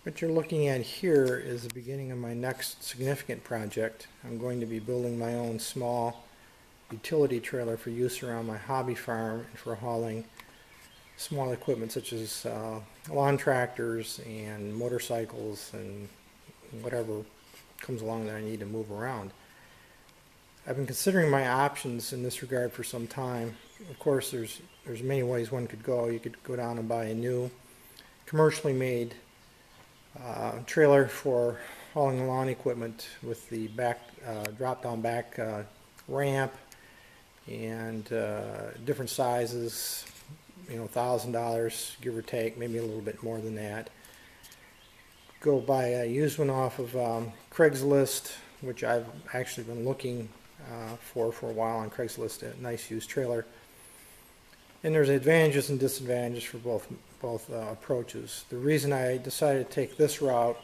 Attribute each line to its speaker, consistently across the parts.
Speaker 1: What you're looking at here is the beginning of my next significant project. I'm going to be building my own small utility trailer for use around my hobby farm and for hauling small equipment such as lawn tractors and motorcycles and whatever comes along that I need to move around. I've been considering my options in this regard for some time. Of course, there's many ways one could go. You could go down and buy a new commercially made trailer for hauling lawn equipment with the back drop-down back ramp and different sizes, you know, $1,000 give or take, maybe a little bit more than that. Go buy a used one off of Craigslist, which I've actually been looking for a while on Craigslist, a nice used trailer. And there's advantages and disadvantages for both approaches. The reason I decided to take this route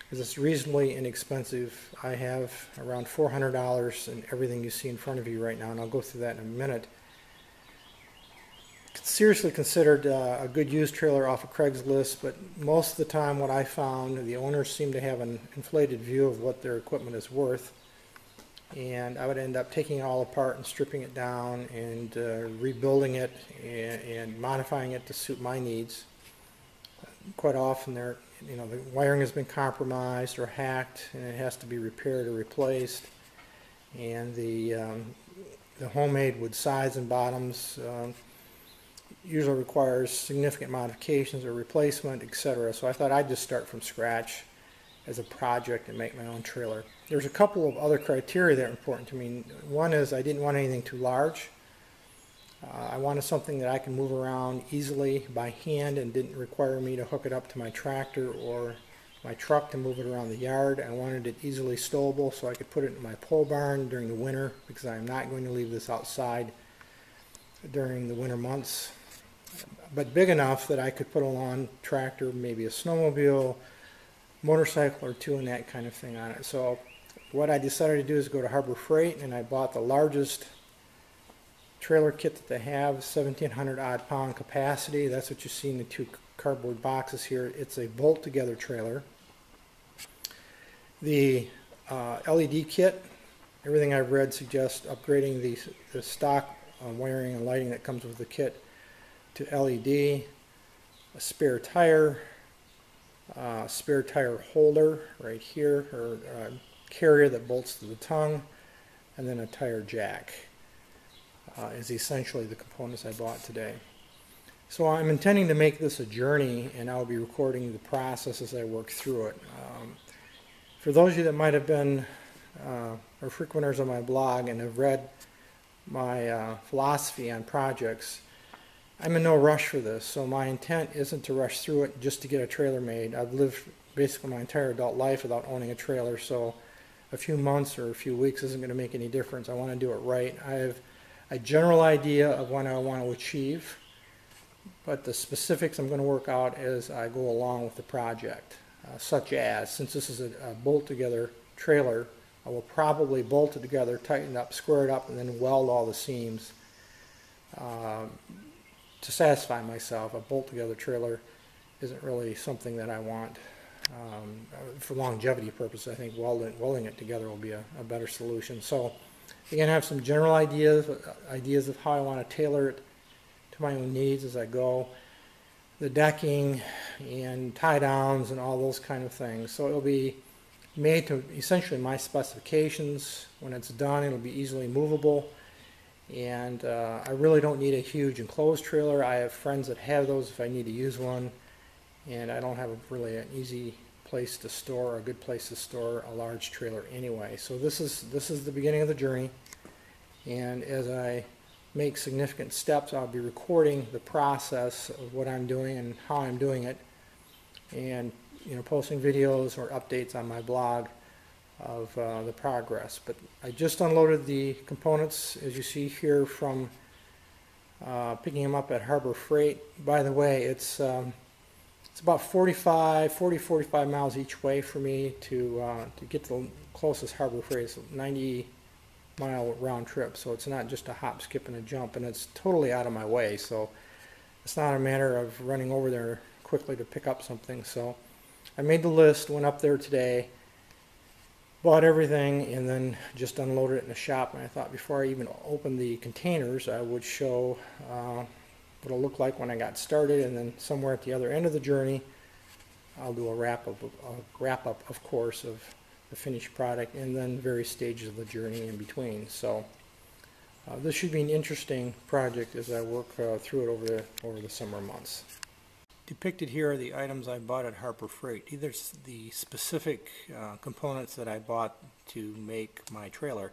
Speaker 1: is it's reasonably inexpensive. I have around $400 in everything you see in front of you right now, and I'll go through that in a minute. Seriously considered a good used trailer off of Craigslist, but most of the time what I found, the owners seem to have an inflated view of what their equipment is worth, and I would end up taking it all apart and stripping it down and rebuilding it and modifying it to suit my needs. Quite often the wiring has been compromised or hacked and it has to be repaired or replaced, and the homemade wood sides and bottoms usually requires significant modifications or replacement, etc. So I thought I'd just start from scratch as a project and make my own trailer. There's a couple of other criteria that are important to me. One is I didn't want anything too large. I wanted something that I can move around easily by hand and didn't require me to hook it up to my tractor or my truck to move it around the yard. I wanted it easily stowable so I could put it in my pole barn during the winter, because I'm not going to leave this outside during the winter months. But big enough that I could put a lawn tractor, maybe a snowmobile, motorcycle or two and that kind of thing on it. So what I decided to do is go to Harbor Freight, and I bought the largest trailer kit that they have, 1,700 odd pound capacity. That's what you see in the two cardboard boxes here. It's a bolt together trailer. The LED kit, everything I've read suggests upgrading the stock wiring and lighting that comes with the kit to LED, a spare tire holder right here, or carrier that bolts to the tongue, and then a tire jack is essentially the components I bought today. So I'm intending to make this a journey, and I'll be recording the process as I work through it. For those of you that might have been or frequenters of my blog and have read my philosophy on projects, I'm in no rush for this, so my intent isn't to rush through it just to get a trailer made. I've lived basically my entire adult life without owning a trailer, so a few months or a few weeks isn't going to make any difference. I want to do it right. I have a general idea of what I want to achieve, but the specifics I'm going to work out as I go along with the project, such as, since this is a bolt-together trailer, I will probably bolt it together, tighten it up, square it up, and then weld all the seams to satisfy myself. A bolt-together trailer isn't really something that I want. For longevity purposes, I think welding it together will be a better solution. So again, I have some general ideas of how I want to tailor it to my own needs as I go. The decking and tie downs and all those kind of things. So it'll be made to essentially my specifications. When it's done, it'll be easily movable. And I really don't need a huge enclosed trailer. I have friends that have those if I need to use one, and I don't have really an easy place to store, or a good place to store a large trailer anyway. So this is the beginning of the journey, and as I make significant steps, I'll be recording the process of what I'm doing and how I'm doing it, and posting videos or updates on my blog of the progress. But I just unloaded the components, as you see here, from picking them up at Harbor Freight. By the way, it's about 40-45 miles each way for me to get to the closest Harbor Freight. It's a 90-mile round trip, so it's not just a hop, skip, and a jump, and it's totally out of my way, so it's not a matter of running over there quickly to pick up something. So I made the list, went up there today, bought everything, and then just unloaded it in the shop. And I thought before I even opened the containers, I would show what it'll look like when I got started, and then somewhere at the other end of the journey, I'll do a wrap up, of course, of the finished product, and then various stages of the journey in between. So this should be an interesting project as I work through it over the summer months. Depicted here are the items I bought at Harbor Freight. These are the specific components that I bought to make my trailer.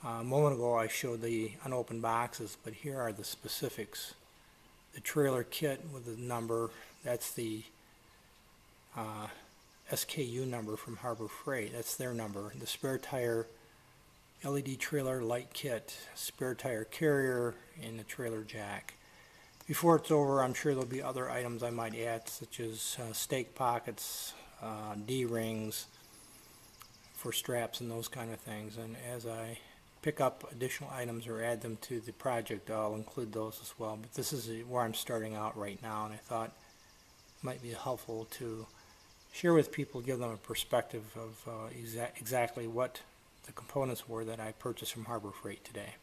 Speaker 1: A moment ago I showed the unopened boxes, but here are the specifics. The trailer kit with the number, that's the SKU number from Harbor Freight, that's their number. The spare tire LED trailer light kit, spare tire carrier, and the trailer jack. Before it's over, I'm sure there'll be other items I might add, such as stake pockets, D-rings for straps and those kind of things. And as I pick up additional items or add them to the project, I'll include those as well. But this is where I'm starting out right now, and I thought it might be helpful to share with people, give them a perspective of exactly what the components were that I purchased from Harbor Freight today.